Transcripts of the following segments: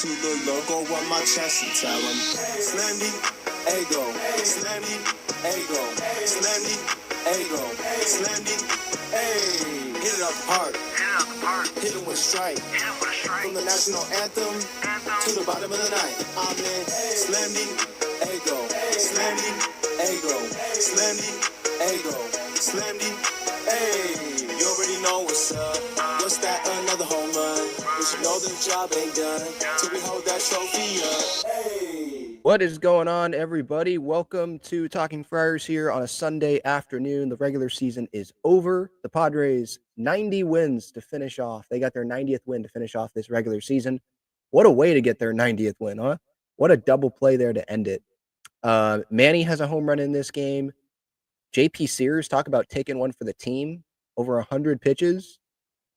to the logo on my chest and tell them, Slam me, ego, Slam me, ego, Slam me, ego, Slam me, hey. Hit it up hard, hit it with strike. From the national anthem to the bottom of the night. I'm in Slam me, ego, Slam me, ego, Slam me, ego, Slam me, hey. You already know what's up. What's that? Another home run. But you know the job ain't done till we hold that trophy up. Hey. What is going on, everybody? Welcome to Talking Friars here on a Sunday afternoon. The regular season is over. The Padres 90 wins to finish off. They got their 90th win to finish off this regular season. What a way to get their 90th win, huh? What a double play there to end it. Manny has a home run in this game. JP Sears, talk about taking one for the team. Over 100 pitches.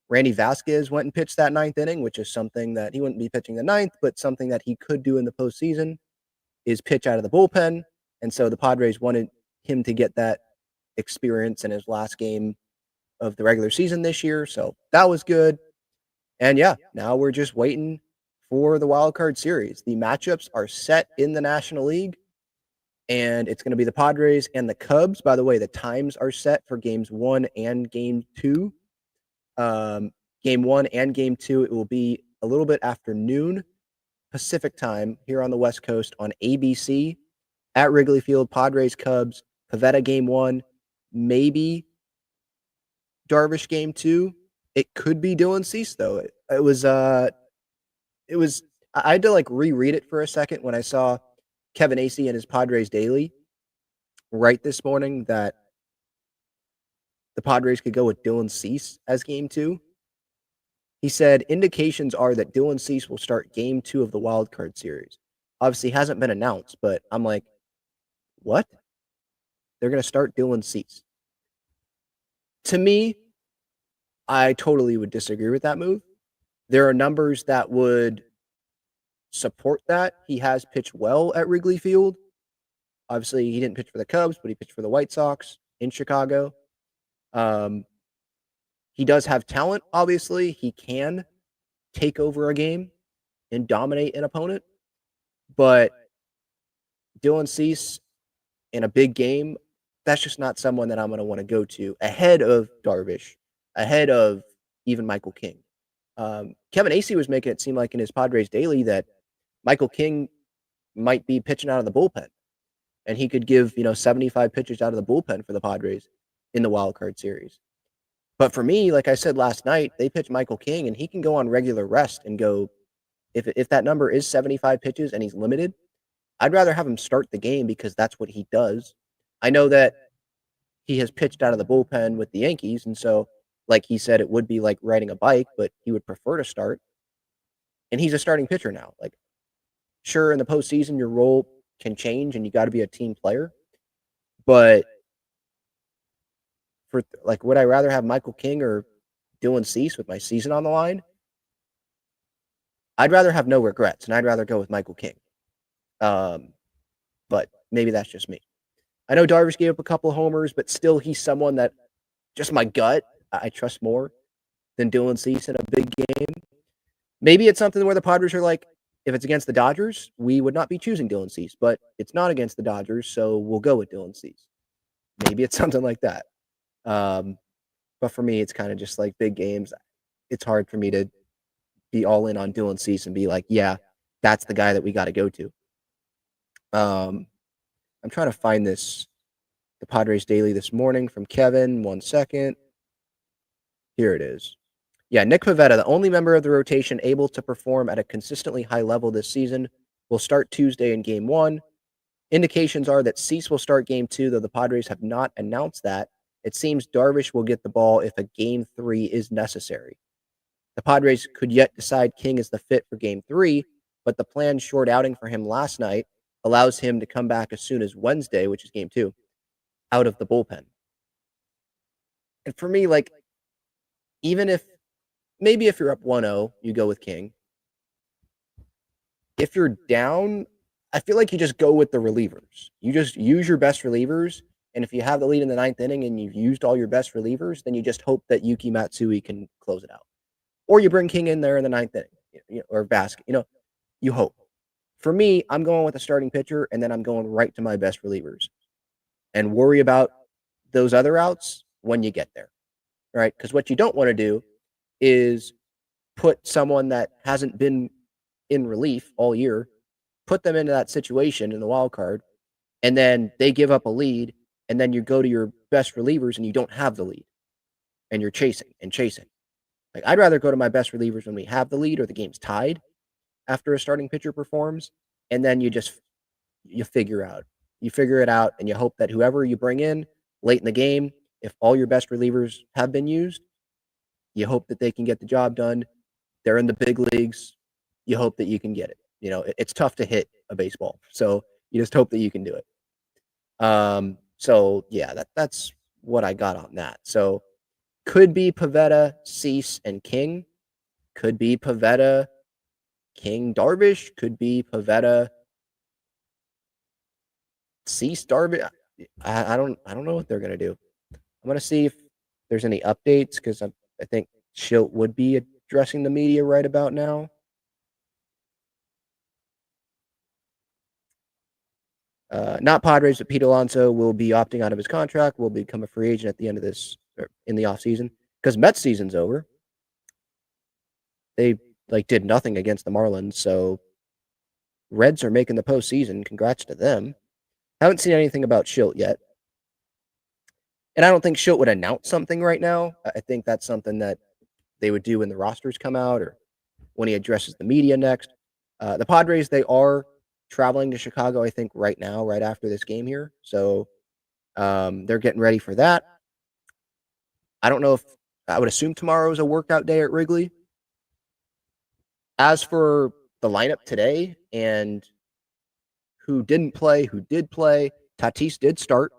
Randy Vasquez went and pitched that ninth inning, which is something that he wouldn't be pitching the ninth, but something that he could do in the postseason is pitch out of the bullpen. And so the Padres wanted him to get that experience in his last game of the regular season this year. So that was good. And yeah, now we're just waiting for the wild card series. The matchups are set in the National League, and it's going to be the Padres and the Cubs. By the way, the times are set for games 1 and game 2. Game 1 and game 2, it will be a little bit after noon Pacific time here on the West Coast on ABC at Wrigley Field. Padres, Cubs, Pavetta game 1, maybe Darvish game 2. It could be Dylan Cease though. It was I had to like reread it for a second when I saw Kevin Acee and his Padres Daily right this morning that the Padres could go with Dylan Cease as game 2. He said indications are that Dylan Cease will start game 2 of the wild card series. Obviously hasn't been announced, but I'm like, what? They're going to start Dylan Cease. To me, I totally would disagree with that move. There are numbers that would support that. He has pitched well at Wrigley Field. Obviously, he didn't pitch for the Cubs, but he pitched for the White Sox in Chicago. He does have talent, obviously. He can take over a game and dominate an opponent. But Dylan Cease in a big game, that's just not someone that I'm going to want to go to ahead of Darvish, ahead of even Michael King. Kevin Acee was making it seem like in his Padres Daily that Michael King might be pitching out of the bullpen. And he could give, 75 pitches out of the bullpen for the Padres in the wild card series. But for me, like I said last night, they pitch Michael King, and he can go on regular rest and go, if that number is 75 pitches and he's limited, I'd rather have him start the game because that's what he does. I know that he has pitched out of the bullpen with the Yankees, and so, like he said, it would be like riding a bike, but he would prefer to start. And he's a starting pitcher now. Like, sure, in the postseason, your role can change, and you got to be a team player. But for would I rather have Michael King or Dylan Cease with my season on the line? I'd rather have no regrets, and I'd rather go with Michael King. But maybe that's just me. I know Darvish gave up a couple of homers, but still he's someone that just my gut, I trust more than Dylan Cease in a big game. Maybe it's something where the Padres are like, if it's against the Dodgers, we would not be choosing Dylan Cease, but it's not against the Dodgers, so we'll go with Dylan Cease. Maybe it's something like that. But for me, it's kind of just like big games. It's hard for me to be all in on Dylan Cease and be like, yeah, that's the guy that we got to go to. I'm trying to find the Padres Daily this morning from Kevin. 1 second. Here it is. Yeah, Nick Pivetta, the only member of the rotation able to perform at a consistently high level this season, will start Tuesday in game 1. Indications are that Cease will start game 2, though the Padres have not announced that. It seems Darvish will get the ball if a game 3 is necessary. The Padres could yet decide King is the fit for game 3, but the planned short outing for him last night allows him to come back as soon as Wednesday, which is game 2, out of the bullpen. And for me, even if you're up 1-0, you go with King. If you're down, I feel like you just go with the relievers. You just use your best relievers, and if you have the lead in the 9th inning and you've used all your best relievers, then you just hope that Yuki Matsui can close it out. Or you bring King in there in the 9th inning, or Vasquez. You hope. For me, I'm going with a starting pitcher, and then I'm going right to my best relievers and worry about those other outs when you get there, right? Because what you don't want to do is put someone that hasn't been in relief all year, put them into that situation in the wild card, and then they give up a lead, and then you go to your best relievers and you don't have the lead, and you're chasing and chasing. Like, I'd rather go to my best relievers when we have the lead or the game's tied after a starting pitcher performs, and then you figure out. You figure it out, and you hope that whoever you bring in late in the game, if all your best relievers have been used, you hope that they can get the job done. They're in the big leagues. You hope that you can get it. It's tough to hit a baseball, so you just hope that you can do it. So yeah, that's what I got on that. So could be Pavetta, Cease, and King. Could be Pavetta, King, Darvish. Could be Pavetta, Cease, Darvish. I don't know what they're gonna do. I'm gonna see if there's any updates because I think Schilt would be addressing the media right about now. Not Padres, but Pete Alonso will be opting out of his contract. Will become a free agent at the end of this, or in the offseason, because Mets season's over. They did nothing against the Marlins, so Reds are making the postseason. Congrats to them. Haven't seen anything about Schilt yet, and I don't think Schilt would announce something right now. I think that's something that they would do when the rosters come out or when he addresses the media next. The Padres, they are traveling to Chicago, I think, right now, right after this game here. So they're getting ready for that. I don't know if I would assume tomorrow is a workout day at Wrigley. As for the lineup today and who didn't play, who did play, Tatis did start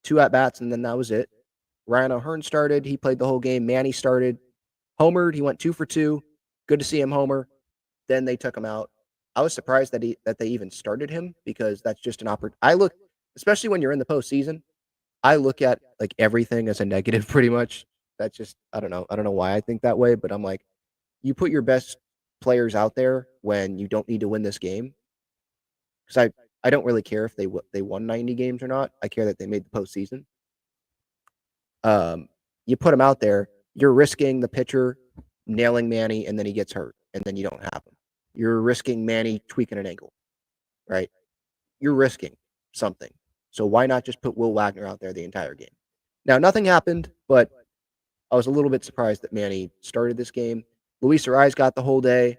2 at-bats, and then that was it. Ryan O'Hearn started. He played the whole game. Manny started. Homered. He went 2 for 2. Good to see him homer. Then they took him out. I was surprised that they even started him because that's just an opportunity. I look, especially when you're in the postseason, I look at everything as a negative pretty much. That's just, I don't know. I don't know why I think that way, but I'm like, you put your best players out there when you don't need to win this game. Because I don't really care if they won 90 games or not. I care that they made the postseason. You put him out there, you're risking the pitcher nailing Manny, and then he gets hurt, and then you don't have him. You're risking Manny tweaking an ankle, right? You're risking something. So why not just put Will Wagner out there the entire game? Now, nothing happened, but I was a little bit surprised that Manny started this game. Luis Ariz got the whole day.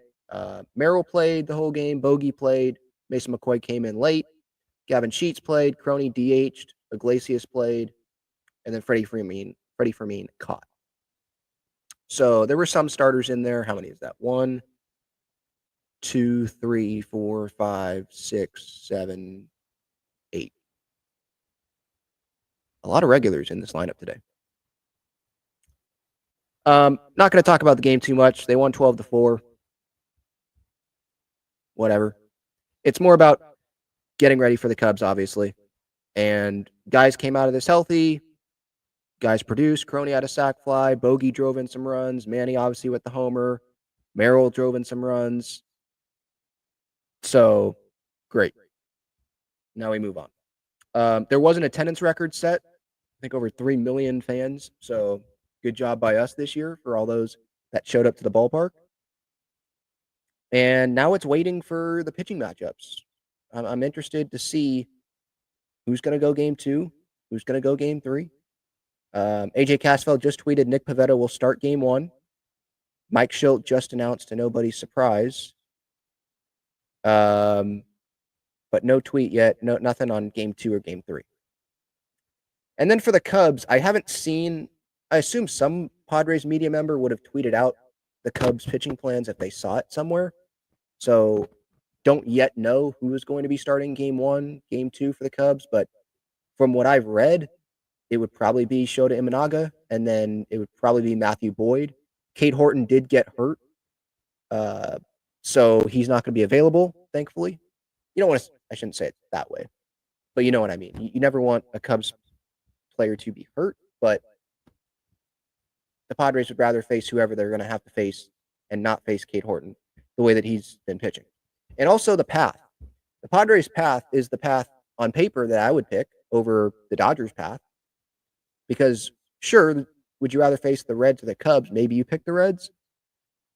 Merrill played the whole game. Bogey played. Mason McCoy came in late. Gavin Sheets played. Crony DH'd. Iglesias played. And then Freddie Fermin caught. So there were some starters in there. How many is that? 1, 2, 3, 4, 5, 6, 7, 8. A lot of regulars in this lineup today. Not going to talk about the game too much. They won 12-4. Whatever. It's more about getting ready for the Cubs, obviously. And guys came out of this healthy. Guys produced. Crony had a sac fly. Bogey drove in some runs. Manny, obviously, with the homer. Merrill drove in some runs. So, great. Now we move on. There was an attendance record set. I think over 3 million fans. So, good job by us this year for all those that showed up to the ballpark. And now it's waiting for the pitching matchups. I'm interested to see who's going to go game 2, who's going to go game 3. AJ Casfeld just tweeted Nick Pivetta will start game 1. Mike Schilt just announced to nobody's surprise. But no tweet yet. Nothing on game 2 or game 3. And then for the Cubs, I haven't seen. I assume some Padres media member would have tweeted out the Cubs pitching plans if they saw it somewhere. So don't yet know who is going to be starting game 1, game 2 for the Cubs. But from what I've read, it would probably be Shota Imanaga, and then it would probably be Matthew Boyd. Cade Horton did get hurt, so he's not going to be available, thankfully. You don't want to, I shouldn't say it that way, but you know what I mean. You never want a Cubs player to be hurt, but the Padres would rather face whoever they're going to have to face and not face Cade Horton. the way that he's been pitching. And also the path. The Padres' path is the path on paper that I would pick over the Dodgers' path. Because, sure, would you rather face the Reds or the Cubs? Maybe you pick the Reds.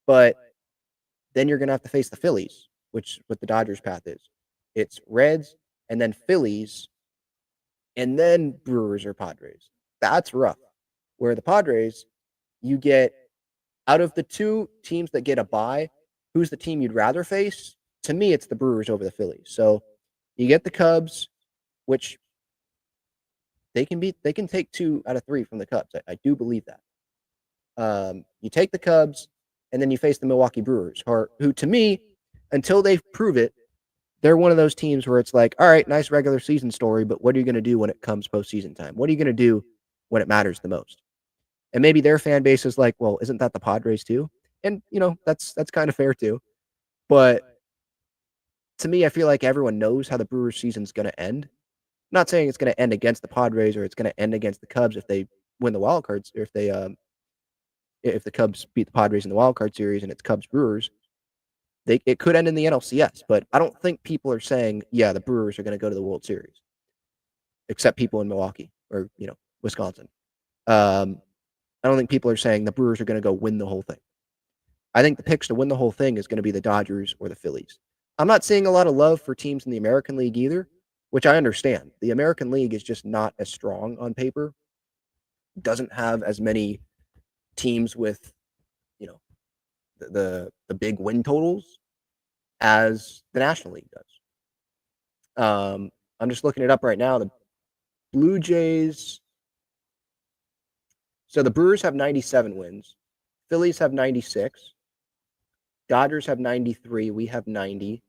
But then you're going to have to face the Phillies, which is what the Dodgers' path is. It's Reds and then Phillies and then Brewers or Padres. That's rough. Where the Padres, you get out of the two teams that get a bye, who's the team you'd rather face? To me, it's the Brewers over the Phillies. So you get the Cubs, which they can beat. They can take 2 out of 3 from the Cubs. I do believe that. You take the Cubs, and then you face the Milwaukee Brewers, who to me, until they prove it, they're one of those teams where it's like, all right, nice regular season story, but what are you going to do when it comes postseason time? What are you going to do when it matters the most? And maybe their fan base is like, well, isn't that the Padres too? And that's kind of fair too. But to me, I feel like everyone knows how the Brewers season's going to end. I'm not saying it's going to end against the Padres or it's going to end against the Cubs if they win the wild cards, or if the Cubs beat the Padres in the wild card series and it's Cubs Brewers. It could end in the NLCS, but I don't think people are saying, yeah, the Brewers are going to go to the World Series, except people in Milwaukee or Wisconsin. I don't think people are saying the Brewers are going to go win the whole thing. I think the picks to win the whole thing is going to be the Dodgers or the Phillies. I'm not seeing a lot of love for teams in the American League either, which I understand. The American League is just not as strong on paper. Doesn't have as many teams with, the big win totals as the National League does. I'm just looking it up right now. The Blue Jays. So the Brewers have 97 wins. Phillies have 96. Dodgers have 93. We have 90.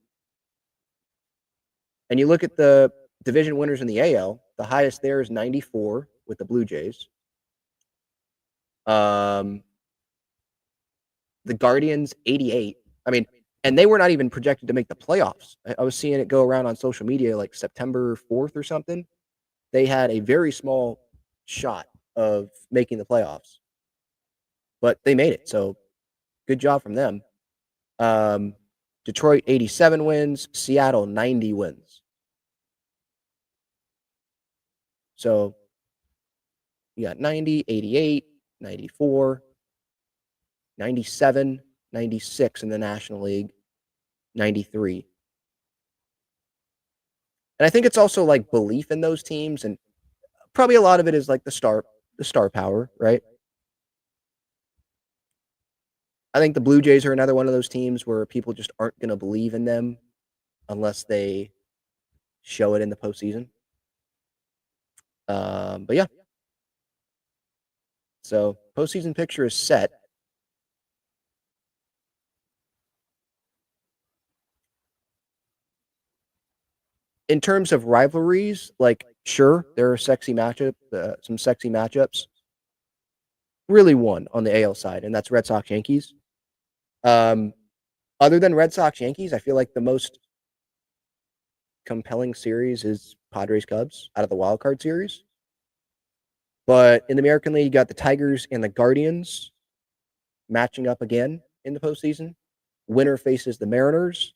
And you look at the division winners in the AL, the highest there is 94 with the Blue Jays. The Guardians, 88. I mean, and they were not even projected to make the playoffs. I was seeing it go around on social media like September 4th or something. They had a very small shot of making the playoffs, but they made it. So good job from them. Detroit, 87 wins. Seattle, 90 wins. So you got 90, 88, 94, 97, 96 in the National League, 93. And I think it's also like belief in those teams, and probably a lot of it is like the star power, right? I think the Blue Jays are another one of those teams where people just aren't going to believe in them unless they show it in the postseason. But yeah. So postseason picture is set. In terms of rivalries, like, sure, there are some sexy matchups. Really one on the AL side, and that's Red Sox Yankees. Other than Red Sox Yankees, I feel like the most compelling series is Padres Cubs out of the wild card series. But in the American League, you got the Tigers and the Guardians matching up again in the postseason. Winner faces the Mariners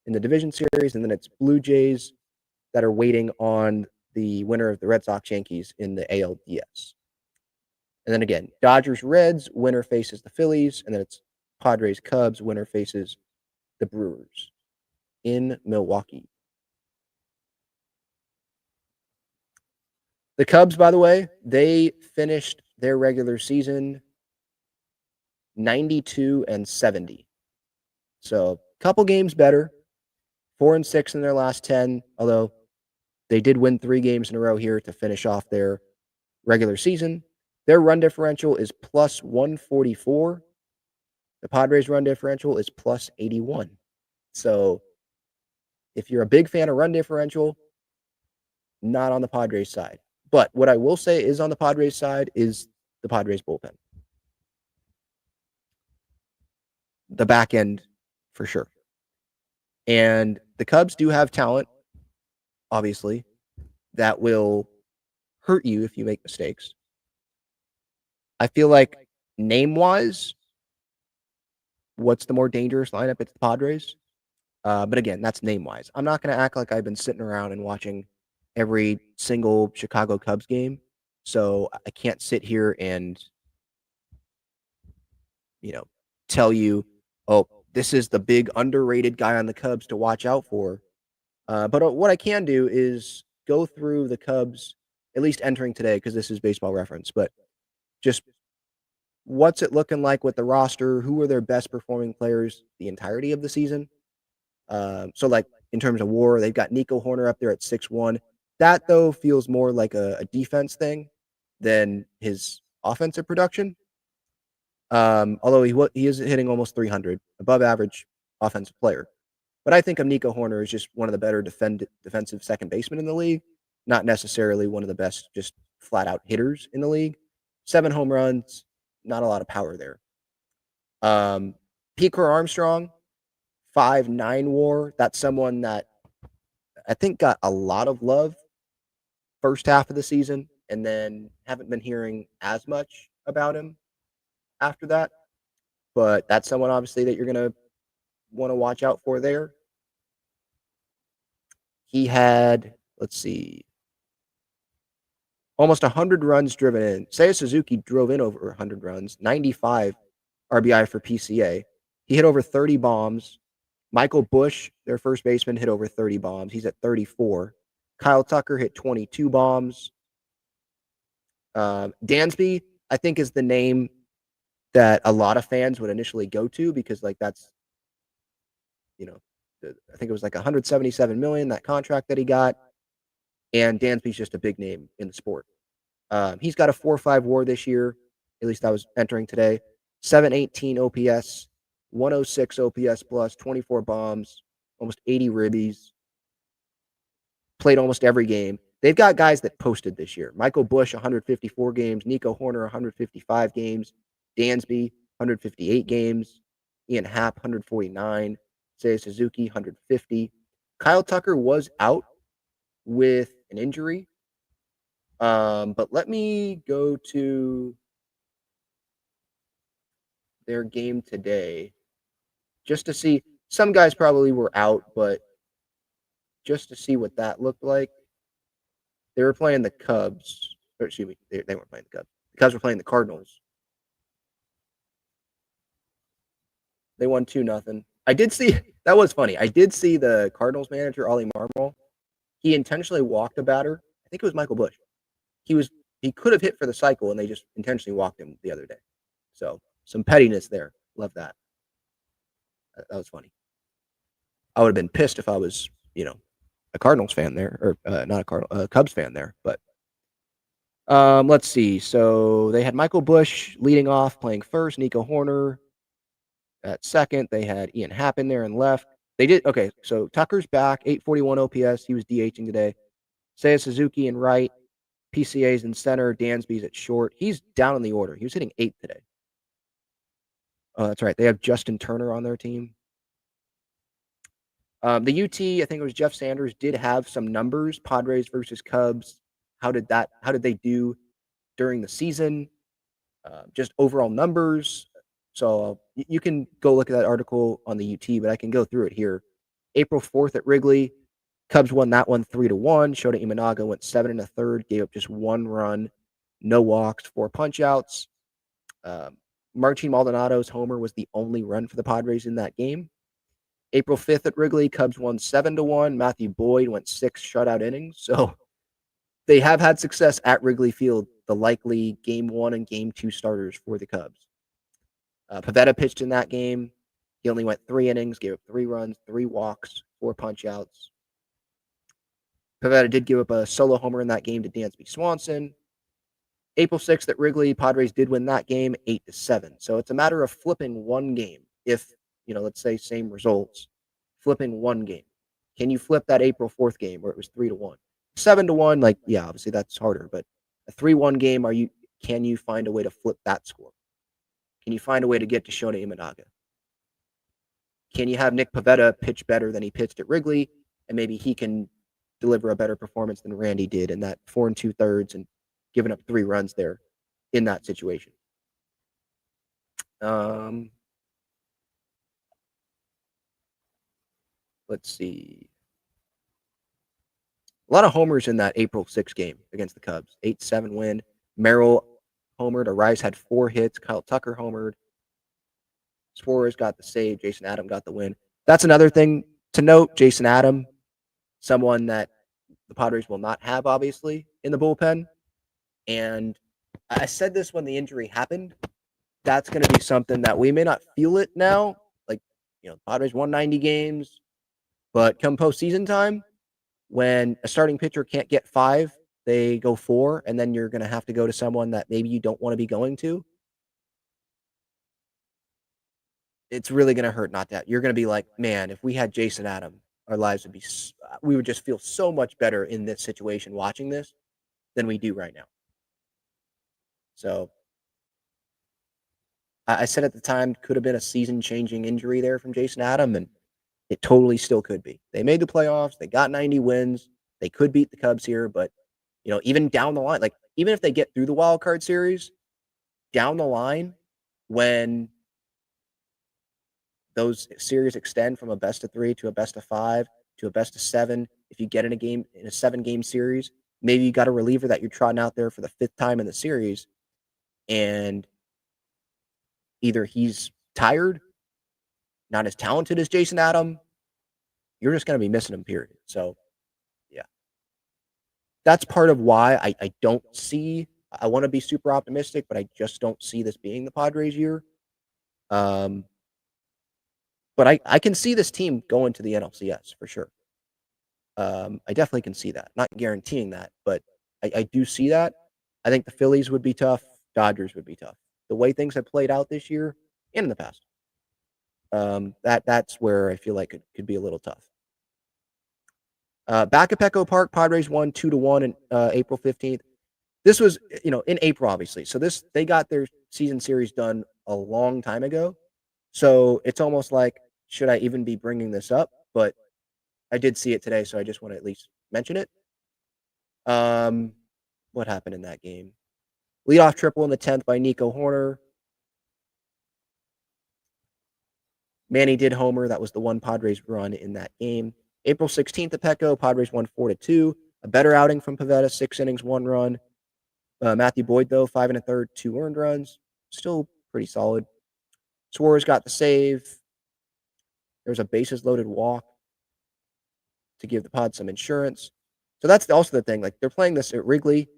in the division series, and then it's Blue Jays that are waiting on the winner of the Red Sox Yankees in the ALDS. And then again, Dodgers Reds, winner faces the Phillies, and then it's Padres Cubs, winner faces the Brewers in Milwaukee. The Cubs, by the way, they finished their regular season 92-70. So a couple games better. 4-6 in their last 10, although they did win 3 games in a row here to finish off their regular season. Their run differential is plus 144. The Padres' run differential is plus 81. So if you're a big fan of run differential, not on the Padres side. But what I will say is on the Padres side is the Padres bullpen. The back end, for sure. And the Cubs do have talent, obviously, that will hurt you if you make mistakes. I feel like name-wise, what's the more dangerous lineup? It's the Padres. But again, that's name-wise. I'm not going to act like I've been sitting around and watching every single Chicago Cubs game. So I can't sit here and, you know, tell you, oh, this is the big underrated guy on the Cubs to watch out for. But what I can do is go through the Cubs, at least entering today, because this is baseball reference, but just what's it looking like with the roster? Who are their best performing players the entirety of the season? So, like, in terms of WAR, they've got Nico Horner up there at 6.1. That, though, feels more like a defense thing than his offensive production. Although he is hitting almost 300, above average offensive player. But I think of Nico Horner as just one of the better defensive second basemen in the league, not necessarily one of the best just flat out hitters in the league. 7 home runs, not a lot of power there. Piquer Armstrong, 5.9 WAR. That's someone that I think got a lot of love first half of the season, and then haven't been hearing as much about him after that. But that's someone obviously that you're gonna want to watch out for there. He had, let's see, almost 100 runs driven in. Seiya Suzuki drove in over 100 runs, 95 RBI for PCA. He hit over 30 bombs. Michael Busch, their first baseman, hit over 30 bombs. He's at 34. Kyle Tucker hit 22 bombs. Dansby, I think, is the name that a lot of fans would initially go to because, like, that's, I think it was like 177 million, that contract that he got. And Dansby's just a big name in the sport. He's got a 4.5 WAR this year. At least I was entering today. 718 OPS, 106 OPS plus, 24 bombs, almost 80 ribbies. Played almost every game. They've got guys that posted this year. Michael Busch, 154 games. Nico Horner, 155 games. Dansby, 158 games. Ian Happ, 149. Seiya Suzuki, 150. Kyle Tucker was out with an injury. But let me go to their game today just to see. Some guys probably were out, but just to see what that looked like. They were playing the Cubs. Or excuse me, they weren't playing the Cubs. The Cubs were playing the Cardinals. They won 2-0. I did see, that was funny. I did see the Cardinals manager, Ollie Marmol. He intentionally walked a batter. I think it was Michael Busch. He could have hit for the cycle, and they just intentionally walked him the other day. So some pettiness there. Love that. That was funny. I would have been pissed if I was, a Cardinals fan there, or not a Cubs fan there. But let's see. So they had Michael Busch leading off, playing first. Nico Horner at second. They had Ian Happ in there and left. They did okay. So Tucker's back, 841 OPS. He was DHing today. Seiya Suzuki in right. PCA's in center. Dansby's at short. He's down in the order. He was hitting 8th today. Oh, that's right. They have Justin Turner on their team. The UT, I think it was Jeff Sanders, did have some numbers. Padres versus Cubs. How did they do during the season? Just overall numbers. So you can go look at that article on the UT, but I can go through it here. April 4th at Wrigley, Cubs won that one 3-1. Shota Imanaga went 7 1/3, gave up just 1 run, no walks, 4 punch-outs. Martin Maldonado's homer was the only run for the Padres in that game. April 5th at Wrigley, Cubs won 7-1. Matthew Boyd went 6 shutout innings. So they have had success at Wrigley Field, the likely Game 1 and Game 2 starters for the Cubs. Pivetta pitched in that game. He only went 3 innings, gave up 3 runs, 3 walks, 4 punch-outs. Pivetta did give up a solo homer in that game to Dansby Swanson. April 6th at Wrigley, Padres did win that game 8-7. So it's a matter of flipping one game. If, let's say same results, flipping one game. Can you flip that April 4th game where it was 3-1? 7-1, like, yeah, obviously that's harder, but a 3-1 game, can you find a way to flip that score? Can you find a way to get to Shota Imanaga? Can you have Nick Pivetta pitch better than he pitched at Wrigley, and maybe he can deliver a better performance than Randy did in that 4 2/3 and giving up 3 runs there in that situation? let's see. A lot of homers in that April 6 game against the Cubs. 8-7 win. Merrill homered. Arias had 4 hits. Kyle Tucker homered. Suarez got the save. Jason Adam got the win. That's another thing to note. Jason Adam, someone that the Padres will not have, obviously, in the bullpen. And I said this when the injury happened. That's going to be something that we may not feel it now. Like, the Padres won 90 games. But come postseason time, when a starting pitcher can't get 5, they go 4, and then you're going to have to go to someone that maybe you don't want to be going to. It's really going to hurt not that. You're going to be like, man, if we had Jason Adam, our lives would be, we would just feel so much better in this situation watching this than we do right now. So I said at the time, could have been a season-changing injury there from Jason Adam, and it totally still could be. They made the playoffs. They got 90 wins. They could beat the Cubs here, but, even down the line, like even if they get through the wild card series, down the line, when those series extend from a best of 3 to a best of 5 to a best of 7, if you get in a 7-game series, maybe you got a reliever that you're trotting out there for the 5th time in the series, and either he's tired, not as talented as Jason Adam, you're just going to be missing him, period. So, yeah. That's part of why I don't see, I want to be super optimistic, but I just don't see this being the Padres year. But I can see this team going to the NLCS for sure. I definitely can see that. Not guaranteeing that, but I do see that. I think the Phillies would be tough. Dodgers would be tough. The way things have played out this year and in the past. That's where I feel like it could be a little tough. Back at Petco Park, Padres won 2-1 in April 15th. This was, in April, obviously. So they got their season series done a long time ago. So it's almost like, should I even be bringing this up? But I did see it today, so I just want to at least mention it. What happened in that game? Leadoff triple in the 10th by Nico Horner. Manny did homer. That was the one Padres run in that game. April 16th at Petco, Padres won 4-2. A better outing from Pivetta, 6 innings, 1 run. Matthew Boyd, though, 5 1/3, 2 earned runs. Still pretty solid. Suarez got the save. There was a bases-loaded walk to give the Pods some insurance. So that's also the thing. Like, they're playing this at Wrigley,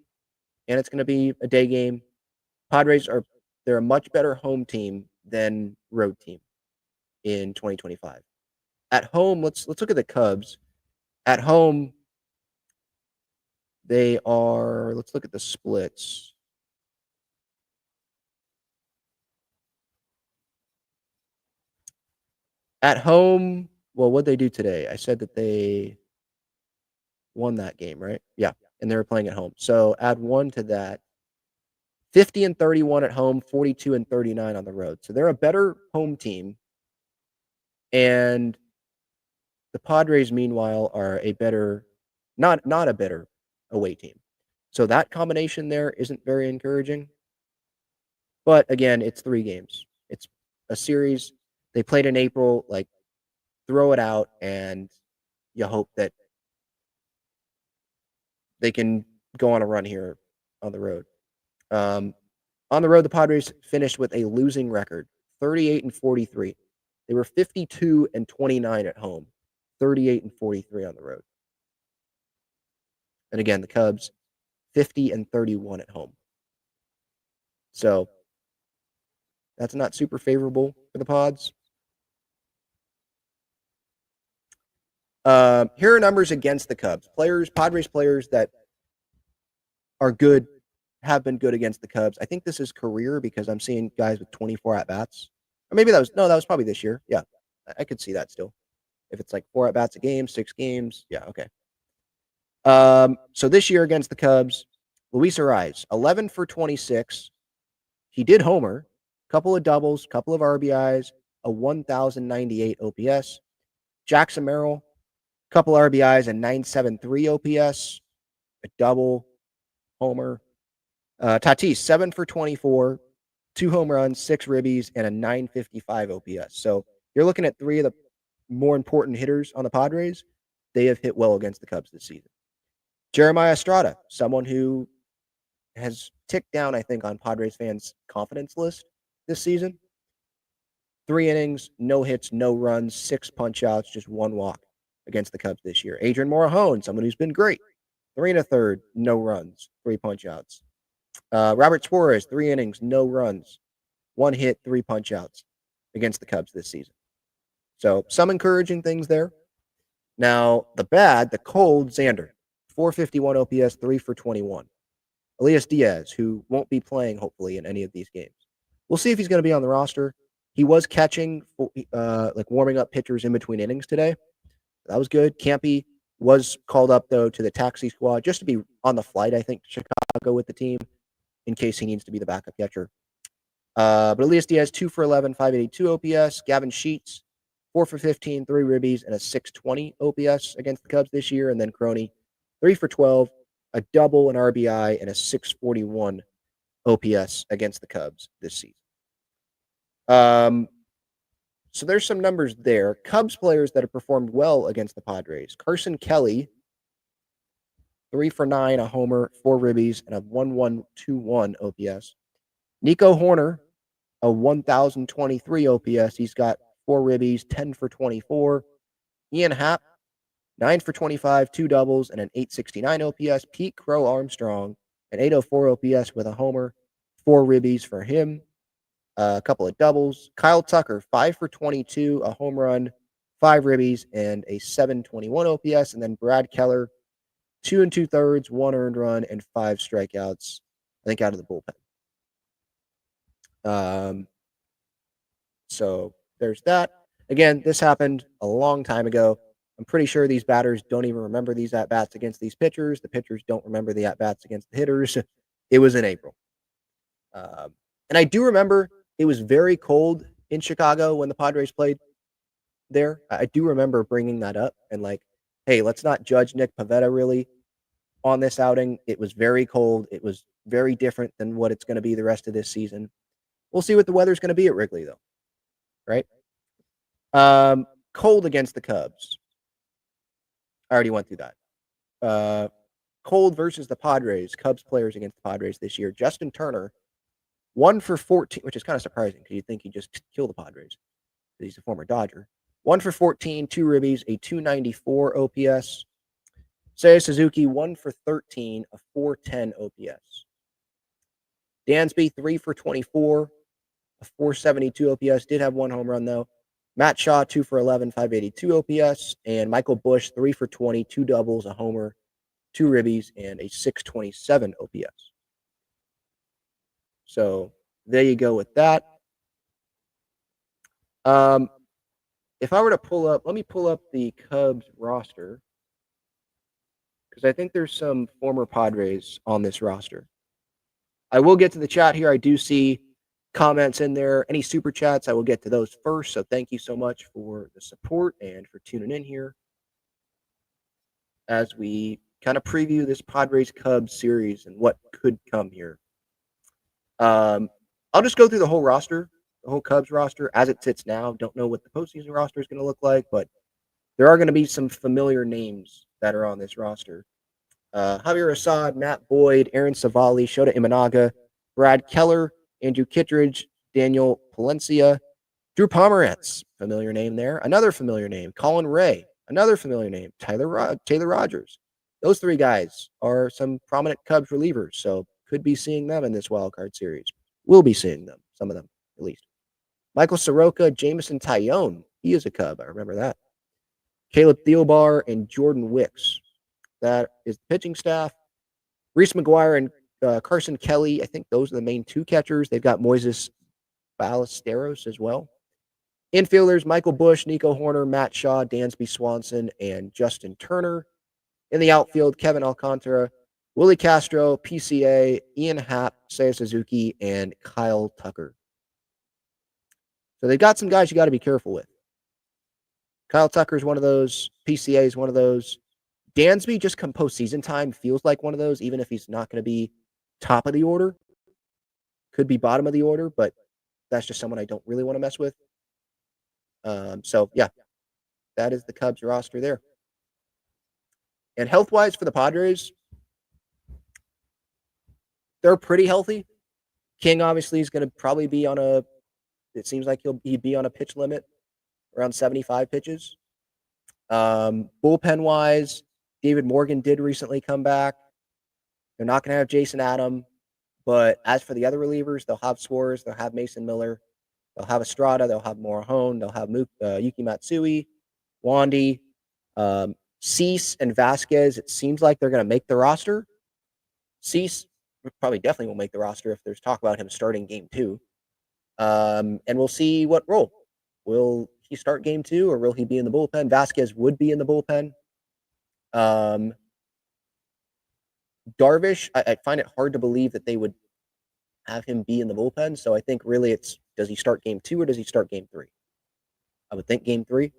and it's going to be a day game. Padres they're a much better home team than road team in 2025. At home, let's look at the Cubs. At home, they are, let's look at the splits. At home, well, what'd they do today? I said that they won that game, right? Yeah, and they were playing at home. So add 1 to that. 50-31 at home, 42-39 on the road. So they're a better home team. And the Padres, meanwhile, are a better, not a better away team. So that combination there isn't very encouraging. But again, it's 3 games. It's a series. They played in April. Like, throw it out, and you hope that they can go on a run here on the road. On the road, the Padres finished with a losing record, 38-43. They were 52-29 at home, 38-43 on the road. And again, the Cubs, 50-31 at home. So that's not super favorable for the Pods. Here are numbers against the Cubs. Padres players that are good, have been good against the Cubs. I think this is career because I'm seeing guys with 24 at-bats. Or maybe that was probably this year. Yeah, I could see that still. If it's like 4 at-bats a game, 6 games. Yeah, okay. So this year against the Cubs, Luis Arias, 11 for 26. He did homer, couple of doubles, couple of RBIs, a 1,098 OPS. Jackson Merrill, couple RBIs, a 973 OPS, a double, homer. Tatis, 7 for 24, 2 home runs, 6 ribbies, and a 955 OPS. So you're looking at 3 of the more important hitters on the Padres, they have hit well against the Cubs this season. Jeremiah Estrada, someone who has ticked down, I think, on Padres fans' confidence list this season. 3 innings, no hits, no runs, 6 punch-outs, just 1 walk against the Cubs this year. Adrian Morejon, someone who's been great. 3 1/3, no runs, 3 punch-outs. Robert Suarez, 3 innings, no runs, 1 hit, 3 punch-outs against the Cubs this season. So some encouraging things there. Now, the cold, Xander, 451 OPS, 3 for 21. Elias Diaz, who won't be playing, hopefully, in any of these games. We'll see if he's going to be on the roster. He was catching, warming up pitchers in between innings today. That was good. Campy was called up, though, to the taxi squad just to be on the flight, I think, to Chicago with the team in case he needs to be the backup catcher. But Elias Diaz, 2 for 11, 582 OPS. Gavin Sheets, 4 for 15, 3 ribbies, and a 620 OPS against the Cubs this year. And then Crony, 3 for 12, a double, an RBI, and a 641 OPS against the Cubs this season. So there's some numbers there. Cubs players that have performed well against the Padres. Carson Kelly, 3 for 9, a homer, 4 ribbies, and a 1.121 OPS. Nico Hoerner, a 1,023 OPS. He's got 4 ribbies, 10 for 24. Ian Happ, 9 for 25, 2 doubles, and an 869 OPS. Pete Crow Armstrong, an 804 OPS with a homer, 4 ribbies for him, a couple of doubles. Kyle Tucker, 5 for 22, a home run, 5 ribbies, and a 721 OPS. And then Brad Keller, 2 2/3, 1 earned run, and 5 strikeouts, I think, out of the bullpen. So there's that. Again, this happened a long time ago. I'm pretty sure these batters don't even remember these at-bats against these pitchers. The pitchers don't remember the at-bats against the hitters. It was in April. And I do remember it was very cold in Chicago when the Padres played there. I do remember bringing that up and hey, let's not judge Nick Pivetta really on this outing. It was very cold. It was very different than what it's going to be the rest of this season. We'll see what the weather's going to be at Wrigley, though. Right? Cold against the Cubs. I already went through that. Cold versus the Padres. Cubs players against the Padres this year. Justin Turner, 1 for 14, which is kind of surprising because you'd think he'd just kill the Padres. He's a former Dodger. 1 for 14, 2 ribbies, a 294 OPS. Seiya Suzuki, 1 for 13, a 410 OPS. Dansby, 3 for 24, a 472 OPS. Did have 1 home run, though. Matt Shaw, 2 for 11, 582 OPS. And Michael Busch, 3 for 20, 2 doubles, a homer, 2 ribbies, and a 627 OPS. So there you go with that. If I were to let me pull up the Cubs roster, because I think there's some former Padres on this roster. I will get to the chat here. I do see comments in there. Any super chats, I will get to those first. So thank you so much for the support and for tuning in here as we kind of preview this Padres Cubs series and what could come here. I'll just go through the whole roster, the whole Cubs roster as it sits now. Don't know what the postseason roster is going to look like, but there are going to be some familiar names that are on this roster. Javier Assad, Matt Boyd, Aaron Savali, Shota Imanaga, Brad Keller, Andrew Kittredge, Daniel Palencia, Drew Pomerantz, familiar name there. Another familiar name, Colin Ray, another familiar name, Taylor Rogers. Those 3 guys are some prominent Cubs relievers, so could be seeing them in this wildcard series. We'll be seeing them, some of them at least. Michael Soroka, Jameson Taillon, he is a Cub, I remember that. Caleb Thielbar and Jordan Wicks. That is the pitching staff. Reese McGuire and Carson Kelly, I think those are the main 2 catchers. They've got Moises Ballesteros as well. Infielders, Michael Busch, Nico Hoerner, Matt Shaw, Dansby Swanson, and Justin Turner. In the outfield, Kevin Alcantara, Willie Castro, PCA, Ian Happ, Seiya Suzuki, and Kyle Tucker. So they've got some guys you got to be careful with. Kyle Tucker is one of those. PCA is one of those. Dansby, just come postseason time, feels like one of those, even if he's not going to be top of the order. Could be bottom of the order, but that's just someone I don't really want to mess with. So, yeah. that is the Cubs roster there. And health-wise for the Padres, they're pretty healthy. King obviously is going to probably be on a. It seems like he'd be on a pitch limit around 75 pitches. Bullpen-wise, David Morgan did recently come back. They're not going to have Jason Adam, but as for the other relievers, they'll have Suarez, they'll have Mason Miller, they'll have Estrada, they'll have Morahone, they'll have Yuki Matsui, Wandy, Cease, and Vasquez. It seems like they're going to make the roster. Cease probably definitely will make the roster if there's talk about him starting game 2. And we'll see what role. Will he start game 2 or will he be in the bullpen? Vasquez would be in the bullpen. Darvish, I find it hard to believe that they would have him be in the bullpen. So I think really it's, does he start game 2 or does he start game 3? I would think game 3.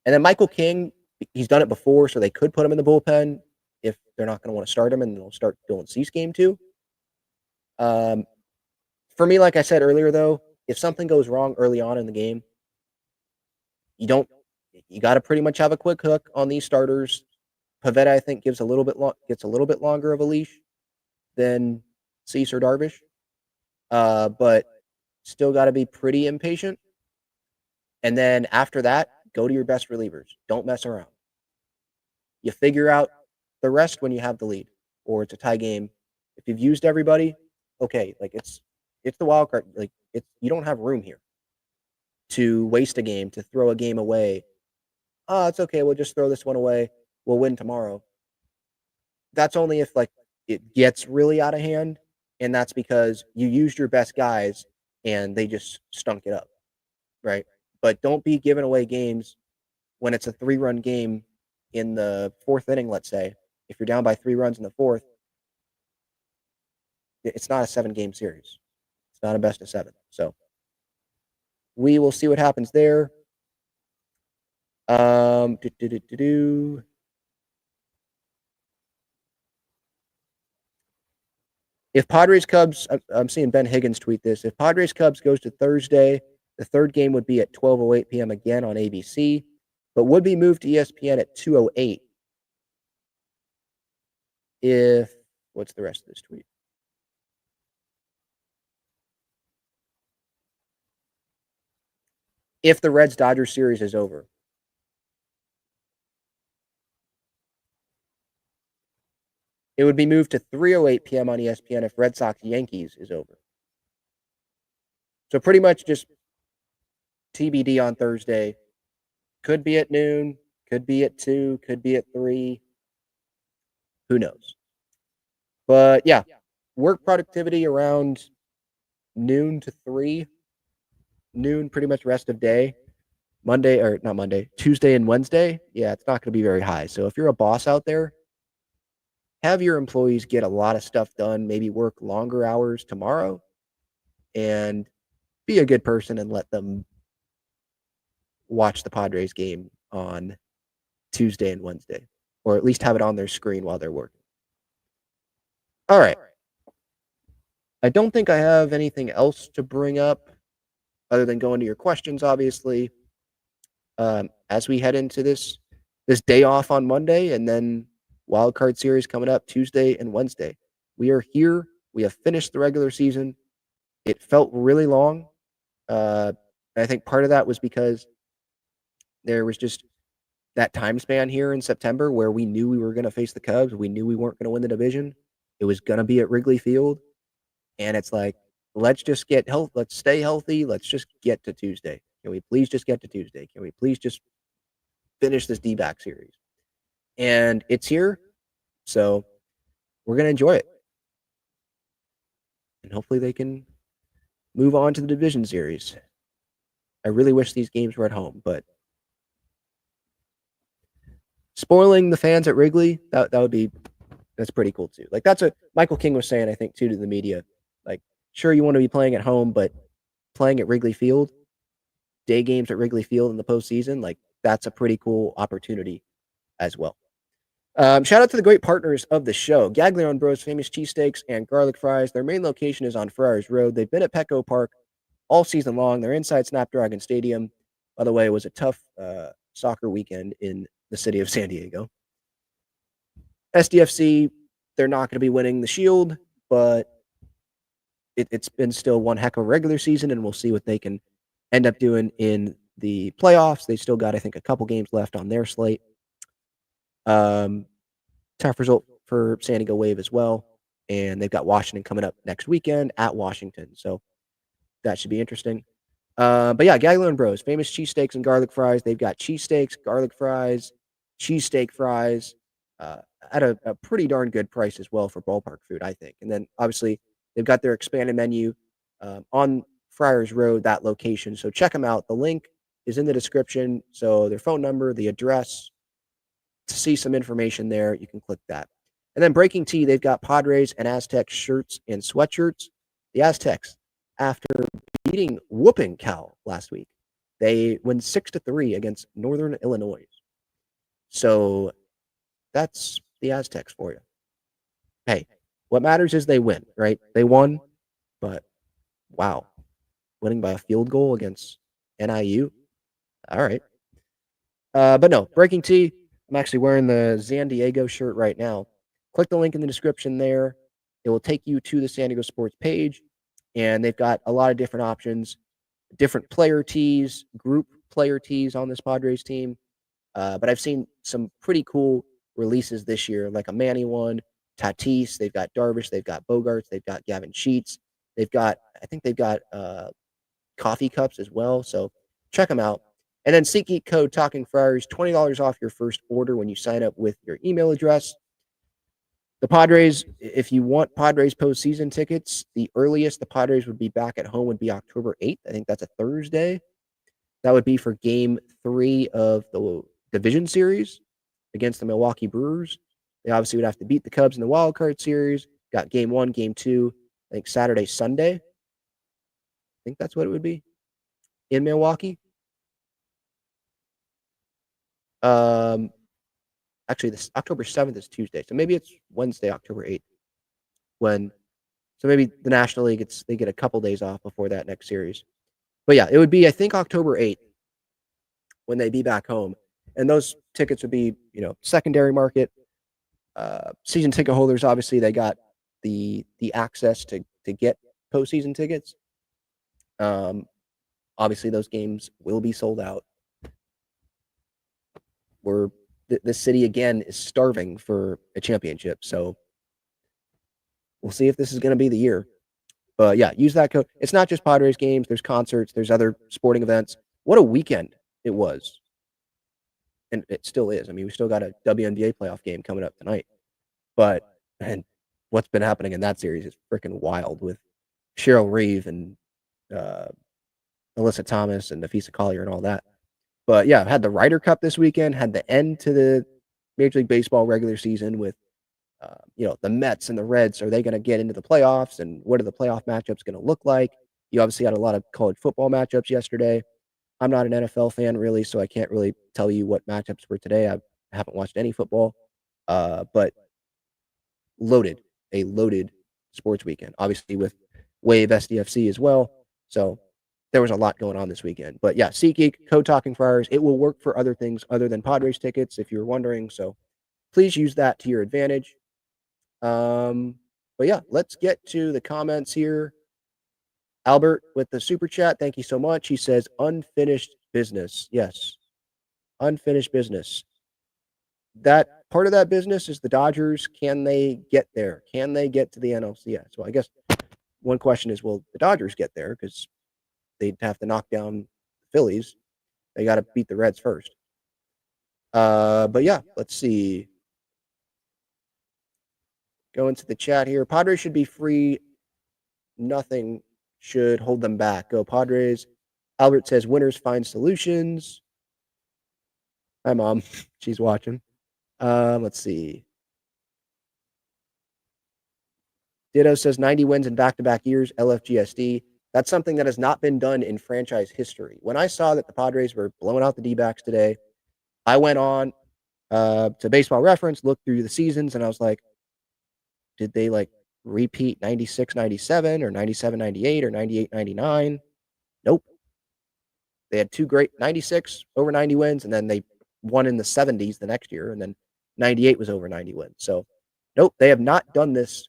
And then Michael King, he's done it before, so they could put him in the bullpen if they're not going to want to start him, and they'll start Dylan Cease game 2. For me, like I said earlier, though, if something goes wrong early on in the game, you got to pretty much have a quick hook on these starters. Pivetta, I think, gets a little bit longer of a leash than Cease or Darvish, but still got to be pretty impatient. And then after that, go to your best relievers. Don't mess around. You figure out the rest when you have the lead, or it's a tie game. If you've used everybody, okay, like it's the wild card. Like you don't have room here to waste a game, to throw a game away. Oh, it's okay. We'll just throw this one away. We'll win tomorrow. That's only if like it gets really out of hand, and that's because you used your best guys and they just stunk it up, right? But don't be giving away games when it's a 3-run game in the 4th inning, let's say. If you're down by 3 runs in the 4th, it's not a 7-game series. It's not a best of 7. So we will see what happens there. If Padres Cubs, I'm seeing Ben Higgins tweet this. If Padres Cubs goes to Thursday, the third game would be at 12:08 p.m. again on ABC, but would be moved to ESPN at 2:08. What's the rest of this tweet? If the Reds-Dodgers series is over. It would be moved to 3:08 p.m. on ESPN if Red Sox-Yankees is over. So pretty much just TBD on Thursday. Could be at noon, could be at 2, could be at 3. Who knows? But yeah, work productivity around noon to 3. Noon, pretty much rest of day. Tuesday and Wednesday. Yeah, it's not going to be very high. So if you're a boss out there, have your employees get a lot of stuff done, maybe work longer hours tomorrow, and be a good person and let them watch the Padres game on Tuesday and Wednesday, or at least have it on their screen while they're working. All right. I don't think I have anything else to bring up other than going to your questions, obviously, as we head into this day off on Monday, and then wild card series coming up Tuesday and Wednesday. We are here. We have finished the regular season. It felt really long. I think part of that was because there was just that time span here in September where we knew we were going to face the Cubs. We knew we weren't going to win the division. It was going to be at Wrigley Field. And it's like, let's just get health. Let's stay healthy. Let's just get to Tuesday. Can we please just get to Tuesday? Can we please just finish this D-back series? And it's here. So we're going to enjoy it. And hopefully they can move on to the division series. I really wish these games were at home, but spoiling the fans at Wrigley, that's pretty cool too. Like that's what Michael King was saying, I think, too, to the media. Like, sure, you want to be playing at home, but playing at Wrigley Field, day games at Wrigley Field in the postseason, like that's a pretty cool opportunity as well. Shout out to the great partners of the show, Gaglione Bros, famous cheesesteaks and garlic fries. Their main location is on Friars Road. They've been at Petco Park all season long. They're inside Snapdragon Stadium. By the way, it was a tough soccer weekend in the city of San Diego. SDFC, they're not going to be winning the Shield, but it's been still one heck of a regular season, and we'll see what they can end up doing in the playoffs. They still got, I think, a couple games left on their slate. Tough result for San Diego Wave as well, and they've got Washington coming up next weekend at Washington, so that should be interesting. But yeah, Gagler and Bros, famous cheesesteaks and garlic fries. They've got cheesesteaks, garlic fries, cheesesteak fries at a pretty darn good price as well for ballpark food, I think. And then obviously they've got their expanded menu on Friars Road, that location. So check them out. The link is in the description. So their phone number, the address, to see some information there, you can click that. And then Breaking Tea, they've got Padres and Aztecs shirts and sweatshirts. The Aztecs, after beating whooping Cal last week, they win 6-3 against Northern Illinois. So that's the Aztecs for you. Hey, what matters is they win, right? They won, but wow, winning by a field goal against NIU. All right. But no, Breaking Tea, I'm actually wearing the San Diego shirt right now. Click the link in the description there. It will take you to the San Diego Sports page, and they've got a lot of different options, different player tees, group player tees on this Padres team. But I've seen some pretty cool releases this year, like a Manny one, Tatis. They've got Darvish. They've got Bogarts. They've got Gavin Sheets. I think they've got coffee cups as well. So check them out. And then SeatGeek code Talking Friars, $20 off your first order when you sign up with your email address. The Padres, if you want Padres postseason tickets, the earliest the Padres would be back at home would be October 8th. I think that's a Thursday. That would be for Game 3 of the Division Series against the Milwaukee Brewers. They obviously would have to beat the Cubs in the Wild Card Series. Got Game 1, Game 2, I think Saturday, Sunday. I think that's what it would be in Milwaukee. Actually, this October 7th is Tuesday, so maybe it's Wednesday, October 8th. So maybe the National League they get a couple days off before that next series. But yeah, it would be, I think, October 8th when they be back home, and those tickets would be, secondary market. Season ticket holders, obviously, they got the access to get postseason tickets. Obviously, those games will be sold out. The city, again, is starving for a championship. So we'll see if this is going to be the year. But yeah, use that code. It's not just Padres games. There's concerts. There's other sporting events. What a weekend it was. And it still is. I mean, we still got a WNBA playoff game coming up tonight. But man, what's been happening in that series is freaking wild with Cheryl Reeve and Alyssa Thomas and Nafisa Collier and all that. But yeah, had the Ryder Cup this weekend, had the end to the Major League Baseball regular season with, the Mets and the Reds. Are they going to get into the playoffs? And what are the playoff matchups going to look like? You obviously had a lot of college football matchups yesterday. I'm not an NFL fan really, so I can't really tell you what matchups were today. I haven't watched any football, but a loaded sports weekend, obviously with Wave SDFC as well. So there was a lot going on this weekend. But yeah, SeatGeek, code Talking Friars. It will work for other things other than Padres tickets, if you're wondering. So please use that to your advantage. But yeah, let's get to the comments here. Albert with the super chat. Thank you so much. He says, unfinished business. Yes, unfinished business. That part of that business is the Dodgers. Can they get there? Can they get to the NLCS? Well, I guess one question is, will the Dodgers get there? Because they'd have to knock down the Phillies. They got to beat the Reds first. But yeah, let's see. Go into the chat here. Padres should be free. Nothing should hold them back. Go Padres. Albert says winners find solutions. Hi, Mom. She's watching. Let's see. Ditto says 90 wins in back-to-back years, LFGSD. That's something that has not been done in franchise history. When I saw that the Padres were blowing out the D-backs today, I went on to Baseball Reference, looked through the seasons, and I was like, did they repeat 96-97 or 97-98 or 98-99? Nope. They had two great 96 over 90 wins, and then they won in the 70s the next year, and then 98 was over 90 wins. So, nope, they have not done this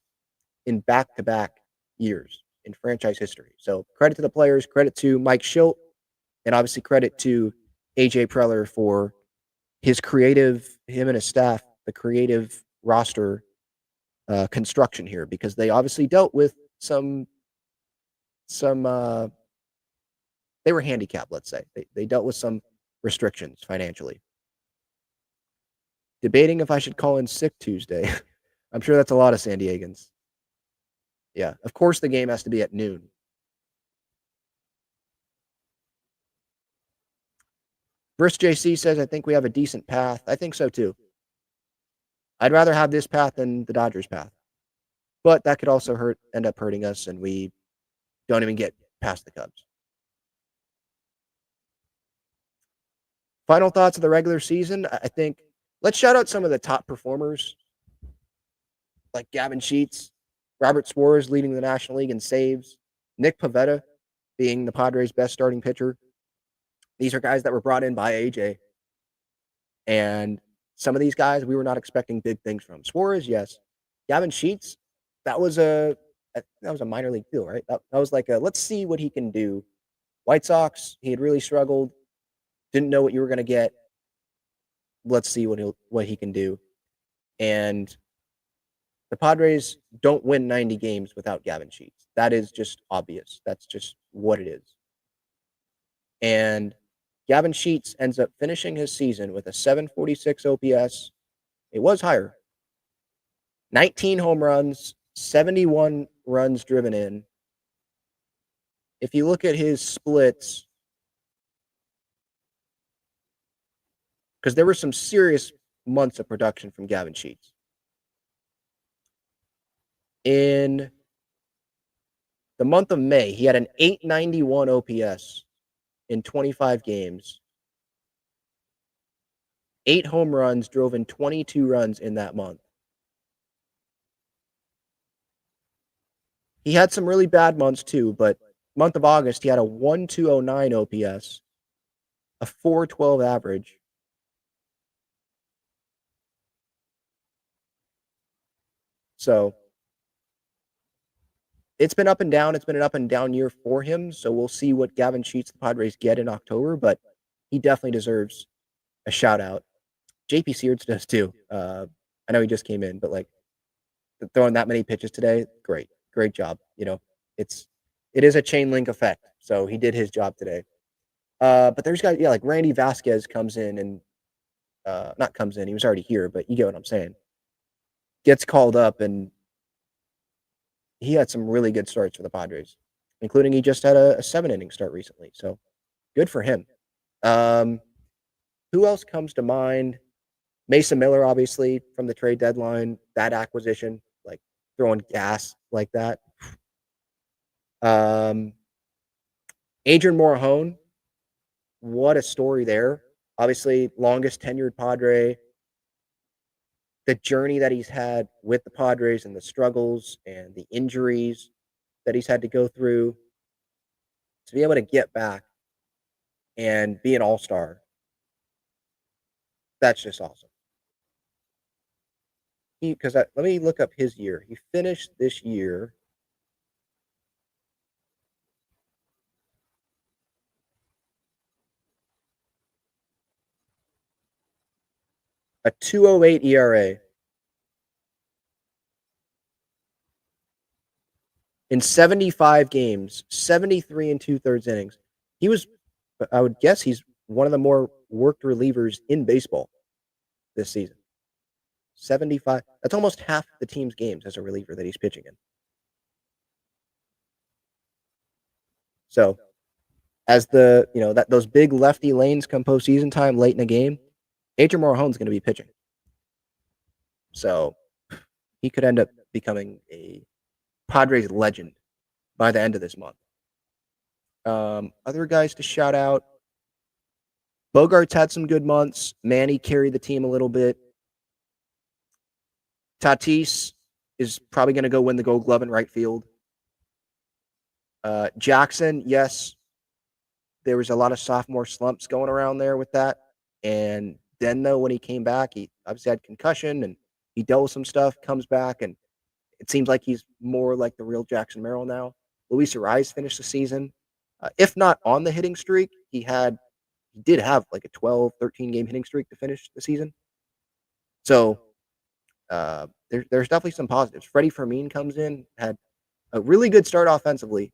in back-to-back years in franchise history. So, credit to the players, credit to Mike Schilt, and obviously credit to AJ Preller for his creative, him and his staff, the creative roster construction here, because they obviously dealt with some they were handicapped, let's say. They dealt with some restrictions financially. Debating if I should call in sick Tuesday. I'm sure that's a lot of San Diegans. Yeah, of course the game has to be at noon. Brisk JC says, I think we have a decent path. I think so too. I'd rather have this path than the Dodgers path. But that could also end up hurting us, and we don't even get past the Cubs. Final thoughts of the regular season. I think let's shout out some of the top performers, like Gavin Sheets, Robert Suarez leading the National League in saves, Nick Pivetta being the Padres' best starting pitcher. These are guys that were brought in by AJ. And some of these guys we were not expecting big things from. Suarez, yes. Gavin Sheets, that was a minor league deal, right? That was like let's see what he can do. White Sox, he had really struggled. Didn't know what you were going to get. Let's see what he can do. And the Padres don't win 90 games without Gavin Sheets. That is just obvious. That's just what it is. And Gavin Sheets ends up finishing his season with a 746 OPS. It was higher. 19 home runs, 71 runs driven in. If you look at his splits, because there were some serious months of production from Gavin Sheets. In the month of May, he had an 891 OPS in 25 games. 8 home runs, drove in 22 runs in that month. He had some really bad months too, but month of August, he had a 1209 OPS, a 412 average. So it's been up and down. It's been an up and down year for him. So we'll see what Gavin Sheets the Padres get in October, but he definitely deserves a shout out. JP Seards does too. I know he just came in, but like throwing that many pitches today, great job. You know, it is a chain link effect. So he did his job today. But there's guys, like Randy Vasquez comes in and not comes in, he was already here, but you get what I'm saying. Gets called up, and he had some really good starts for the Padres, including he just had a 7-inning start recently. So good for him. Who else comes to mind? Mason Miller, obviously, from the trade deadline, that acquisition, like throwing gas like that. Adrian Morejon, what a story there. Obviously, longest tenured Padre. The journey that he's had with the Padres and the struggles and the injuries that he's had to go through, to be able to get back and be an all-star, that's just awesome. Let me look up his year. He finished this year a 2.08 ERA. In 75 games, 73 and 2/3 innings. I would guess he's one of the more worked relievers in baseball this season. 75. That's almost half the team's games as a reliever that he's pitching in. So, as those big lefty lanes come postseason time late in the game, Adrian Morejon's going to be pitching. So, he could end up becoming a Padres legend by the end of this month. Other guys to shout out. Bogarts had some good months. Manny carried the team a little bit. Tatis is probably going to go win the Gold Glove in right field. Jackson, yes. there was a lot of sophomore slumps going around there with that. And then, though, when he came back, he obviously had concussion and he dealt with some stuff, comes back, and it seems like he's more like the real Jackson Merrill now. Luis Ariz finished the season, if not on the hitting streak, he did have like a 12, 13 game hitting streak to finish the season. So there's definitely some positives. Freddie Fermin comes in, had a really good start offensively,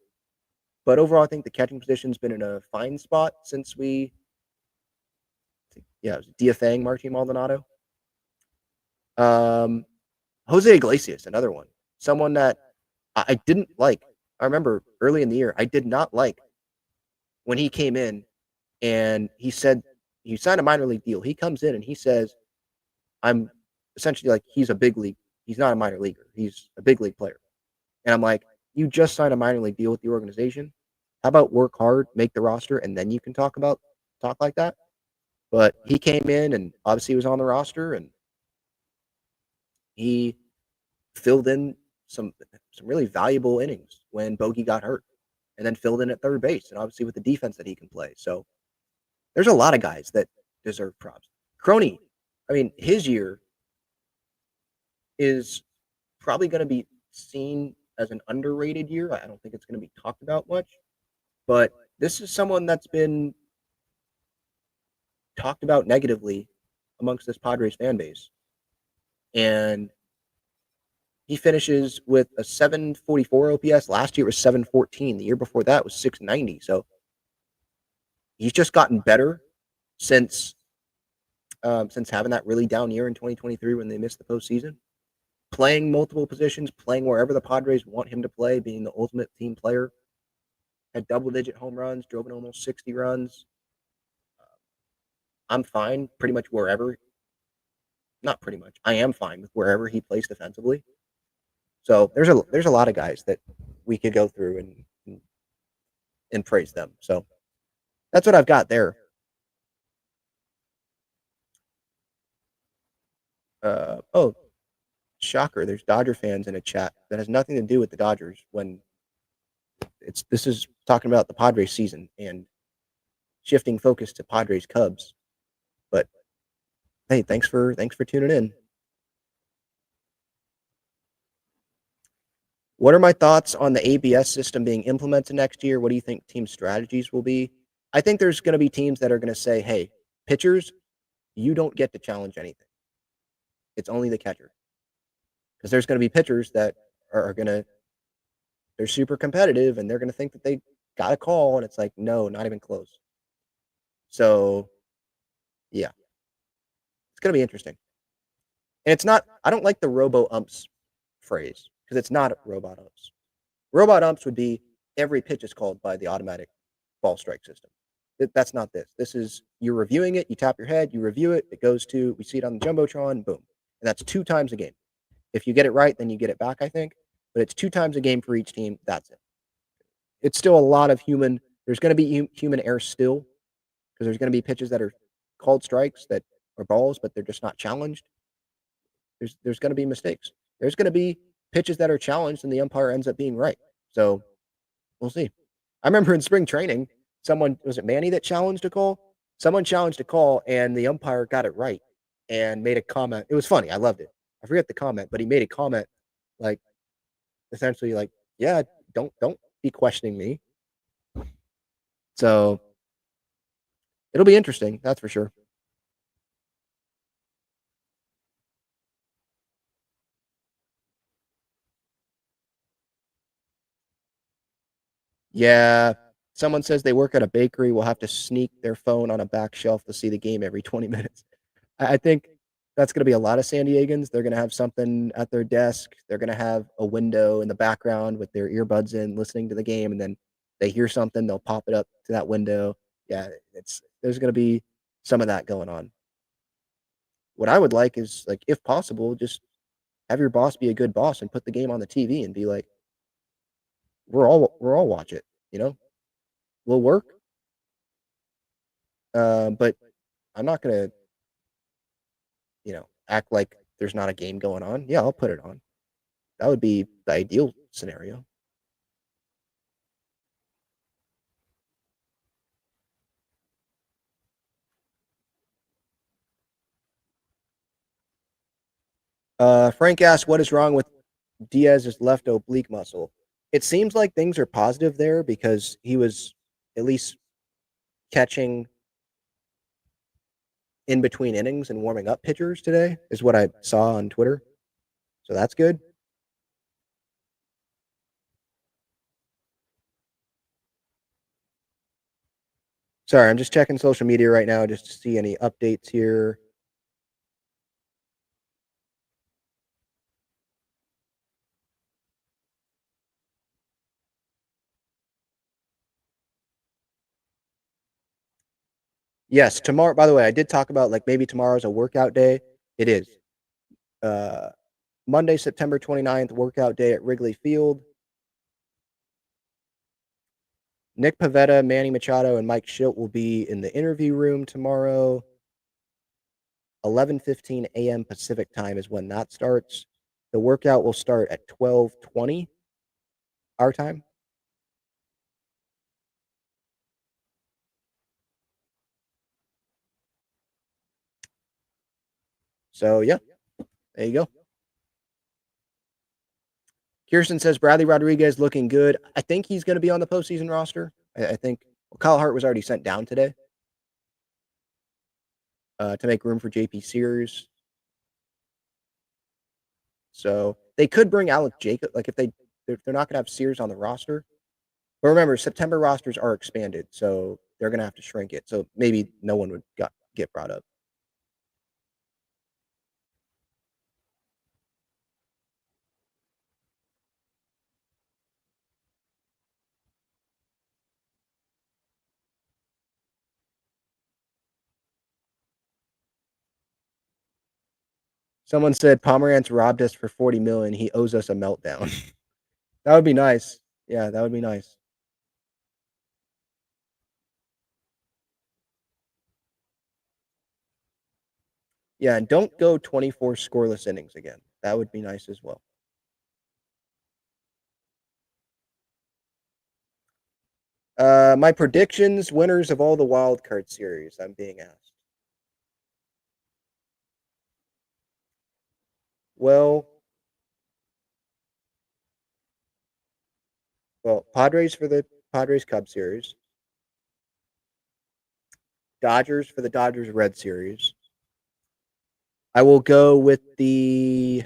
but overall, I think the catching position's been in a fine spot since it was DFAing Martin Maldonado. Jose Iglesias, another one, someone that I didn't like. I remember early in the year, I did not like when he came in and he said he signed a minor league deal. He comes in and he says, I'm essentially like, he's a big league. He's not a minor leaguer. He's a big league player. And I'm like, you just signed a minor league deal with the organization. How about work hard, make the roster, and then you can talk like that? But he came in and obviously was on the roster and he filled in some really valuable innings when Bogey got hurt, and then filled in at third base, and obviously with the defense that he can play. So there's a lot of guys that deserve props. Crony, I mean, his year is probably going to be seen as an underrated year. I don't think it's going to be talked about much, but this is someone that's been talked about negatively amongst this Padres fan base. And he finishes with a 744 OPS. Last year was 714. The year before that was 690. So he's just gotten better since having that really down year in 2023 when they missed the postseason. Playing multiple positions, playing wherever the Padres want him to play, being the ultimate team player. Had double-digit home runs, drove in almost 60 runs. I'm fine pretty much wherever. Not pretty much. I am fine with wherever he plays defensively. So there's a lot of guys that we could go through and praise them. So that's what I've got there. Oh, shocker! There's Dodger fans in a chat that has nothing to do with the Dodgers. When this is talking about the Padres season and shifting focus to Padres Cubs. But hey, thanks for tuning in. What are my thoughts on the ABS system being implemented next year? What do you think team strategies will be? I think there's going to be teams that are going to say, hey, pitchers, you don't get to challenge anything. It's only the catcher. Because there's going to be pitchers that are going to, they're super competitive and they're going to think that they got a call, and it's like, no, not even close. So, yeah. It's going to be interesting. And it's not, I don't like the robo-umps phrase because it's not robot umps. Robot umps would be every pitch is called by the automatic ball strike system. That's not this. This is, you're reviewing it, you tap your head, you review it, it goes to, we see it on the Jumbotron, boom. And that's 2 times a game. If you get it right, then you get it back, I think. But it's 2 times a game for each team. That's it. It's still a lot of human, there's going to be human error still, because there's going to be pitches that are called strikes that are balls, but they're just not challenged. There's going to be mistakes. There's going to be pitches that are challenged and the umpire ends up being right. So we'll see. I remember in spring training, was it Manny that challenged a call? Someone challenged a call and the umpire got it right and made a comment. It was funny. I loved it. I forget the comment, but he made a comment like, essentially like, yeah, don't be questioning me. So it'll be interesting. That's for sure. Yeah. Someone says they work at a bakery, will have to sneak their phone on a back shelf to see the game every 20 minutes. I think that's going to be a lot of San Diegans. They're going to have something at their desk. They're going to have a window in the background with their earbuds in, listening to the game, and then they hear something, they'll pop it up to that window. Yeah, there's going to be some of that going on. What I would like is, like, if possible, just have your boss be a good boss and put the game on the TV and be like, we're all watch it, you know? We'll work. But I'm not gonna, act like there's not a game going on. Yeah, I'll put it on. That would be the ideal scenario. Frank asks, what is wrong with Diaz's left oblique muscle? It seems like things are positive there because he was at least catching in between innings and warming up pitchers today, is what I saw on Twitter. So that's good. Sorry, I'm just checking social media right now just to see any updates here. Yes, tomorrow, by the way, I did talk about like maybe tomorrow's a workout day. It is. Uh, Monday, September 29th, workout day at Wrigley Field. Nick Pavetta, Manny Machado, and Mike Schilt will be in the interview room tomorrow. 11:15 a.m. Pacific time is when that starts. The workout will start at 12:20 our time. So yeah, there you go. Kirsten says Bradley Rodriguez looking good. I think he's going to be on the postseason roster. I think Kyle Hart was already sent down today to make room for JP Sears. So they could bring Alec Jacob, like if they're not going to have Sears on the roster. But remember, September rosters are expanded, so they're going to have to shrink it. So maybe no one would get brought up. Someone said Pomerantz robbed us for 40 million. He owes us a meltdown. That would be nice. Yeah, that would be nice. Yeah, and don't go 24 scoreless innings again. That would be nice as well. My predictions, winners of all the wild card series, I'm being asked. Well, Padres for the Padres Cub series, Dodgers for the Dodgers Red series. I will go with the.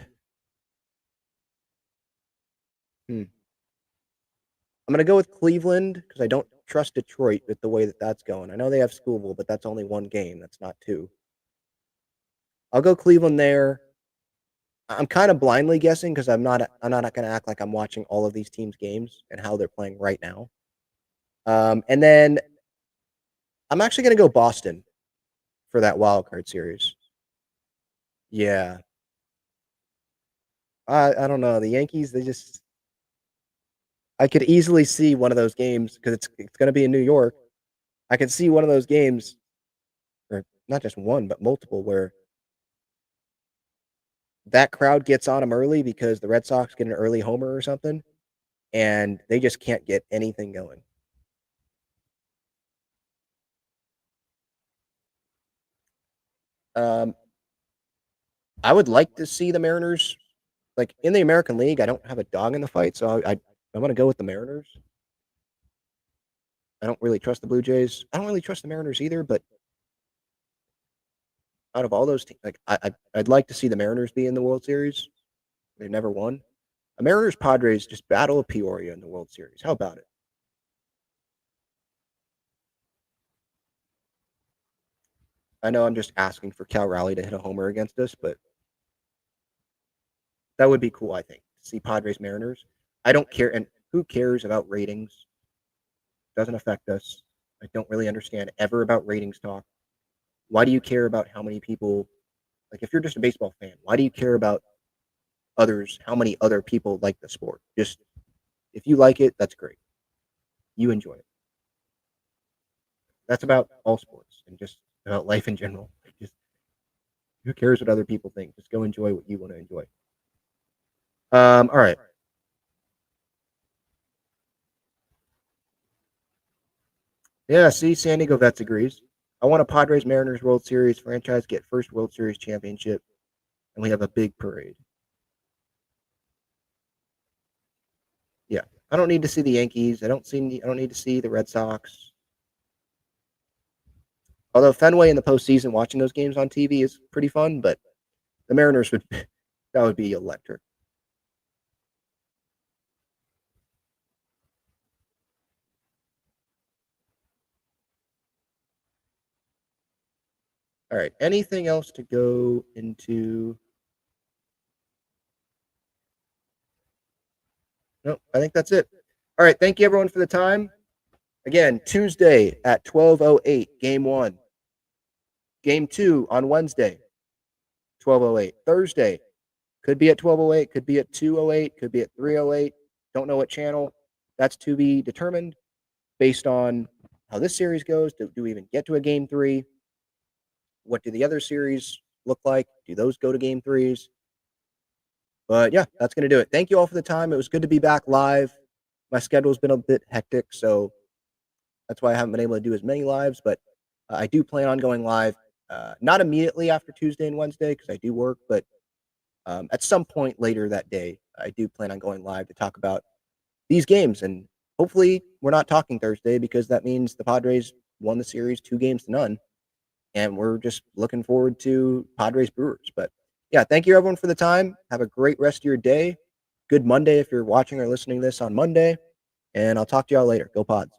I'm going to go with Cleveland because I don't trust Detroit with the way that that's going. I know they have Schoolville, but that's only one game. That's not two. I'll go Cleveland there. I'm kind of blindly guessing because I'm not going to act like I'm watching all of these teams' games and how they're playing right now. And then I'm actually going to go Boston for that wild card series. Yeah. I don't know. The Yankees, they just I could easily see one of those games because it's going to be in New York. I could see one of those games, or not just one, but multiple, where that crowd gets on them early because the Red Sox get an early homer or something, and they just can't get anything going. Um, I would like to see the Mariners, like in the American League. I don't have a dog in the fight, so I want to go with the Mariners. I don't really trust the Blue Jays. I don't really trust the Mariners either, but out of all those teams, like I'd like to see the Mariners be in the World Series. They've never won. A Mariners Padres just battle of Peoria in the World Series. How about it? I know I'm just asking for Cal Raleigh to hit a homer against us, but that would be cool, I think, to see Padres Mariners. I don't care, and who cares about ratings? Doesn't affect us. I don't really understand ever about ratings talk. Why do you care about how many people, like if you're just a baseball fan, why do you care about others, how many other people like the sport? Just if you like it, that's great. You enjoy it. That's about all sports and just about life in general. Just who cares what other people think? Just go enjoy what you want to enjoy. All right. Yeah, see, San Diego Vets agrees. I want a Padres Mariners World Series franchise get first World Series championship, and we have a big parade. I don't need to see the Yankees. I don't need to see the Red Sox. Although Fenway in the postseason, watching those games on TV is pretty fun, but the Mariners would that would be electric. All right. Anything else to go into? Nope. I think that's it. All right. Thank you everyone for the time. Again, Tuesday at 12:08, game 1. Game 2 on Wednesday, 12:08. Thursday could be at 12:08, could be at 2:08, could be at 3:08. Don't know what channel. That's to be determined based on how this series goes. Do we even get to a game 3? What do the other series look like? Do those go to game 3s? But yeah, that's going to do it. Thank you all for the time. It was good to be back live. My schedule's been a bit hectic, so that's why I haven't been able to do as many lives, but I do plan on going live, not immediately after Tuesday and Wednesday because I do work, but at some point later that day, I do plan on going live to talk about these games. And hopefully, we're not talking Thursday because that means the Padres won the series 2-0. And we're just looking forward to Padres Brewers. But yeah, thank you everyone for the time. Have a great rest of your day. Good Monday if you're watching or listening to this on Monday. And I'll talk to y'all later. Go Pods.